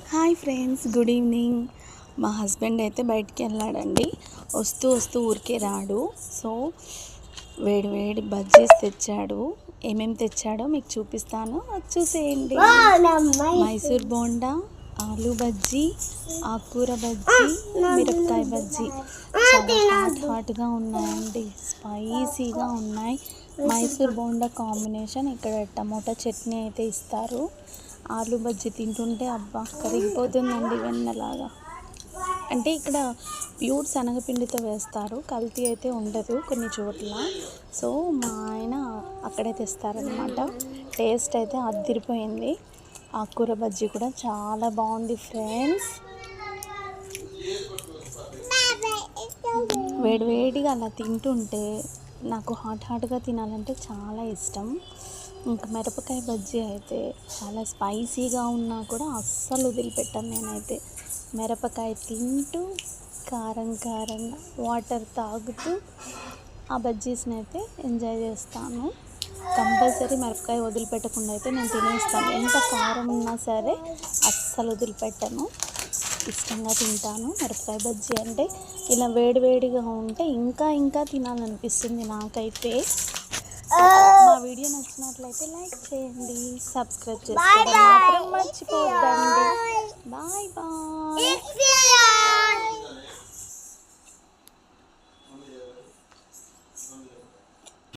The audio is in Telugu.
Hi friends, good evening. మా హస్బెండ్ అయితే బయటికి వెళ్ళాడండి. వస్తూ వస్తూ ఊరికే రాడు. సో వేడి వేడి బజ్జీస్ తెచ్చాడు. ఏమేమి తెచ్చాడో మీకు చూపిస్తాను, చూసేయండి. మైసూర్ బోండా, ఆలూ బజ్జీ, ఆకుకూర బజ్జీ, మిరపకాయ బజ్జీ చాలా హాట్గా ఉన్నాయండి, స్పైసీగా ఉన్నాయి. మైసూర్ బోండా కాంబినేషన్ ఇక్కడ టమోటా చట్నీ అయితే ఇస్తారు. ఆలూ బజ్జీ తింటుంటే అబ్బా కరిగిపోతుందండి వెన్నలాగా. అంటే ఇక్కడ ప్యూర్ శనగపిండితో వేస్తారు, కల్తీ అయితే ఉండదు కొన్ని చోట్ల. సో మా ఆయన అక్కడే తెస్తారనమాట. టేస్ట్ అయితే అదిరిపోయింది. ఆకుకూర బజ్జీ కూడా చాలా బాగుంది ఫ్రెండ్స్. వేడివేడిగా అలా తింటుంటే నాకు హాట్గా తినాలంటే చాలా ఇష్టం. ఇంకా మిరపకాయ బజ్జీ అయితే చాలా స్పైసీగా ఉన్నా కూడా అస్సలు వదిలిపెట్టాను నేనైతే. మిరపకాయ తింటూ కారంగా వాటర్ తాగుతూ ఆ బజ్జీస్ని అయితే ఎంజాయ్ చేస్తాను. కంపల్సరీ మిరపకాయ వదిలిపెట్టకుండా అయితే నేను తినేస్తాను. ఎంత కారం ఉన్నా సరే అస్సలు వదిలిపెట్టను, ఇష్టంగా తింటాను. మిరపకాయ బజ్జీ అంటే ఇలా వేడివేడిగా ఉంటే ఇంకా తినాలనిపిస్తుంది నాకైతే. మా వీడియో నచ్చినట్లయితే లైక్ చేయండి, సబ్స్క్రైబ్ చేసుకోవడం మాత్రం మర్చిపోద్దండి. Bye bye.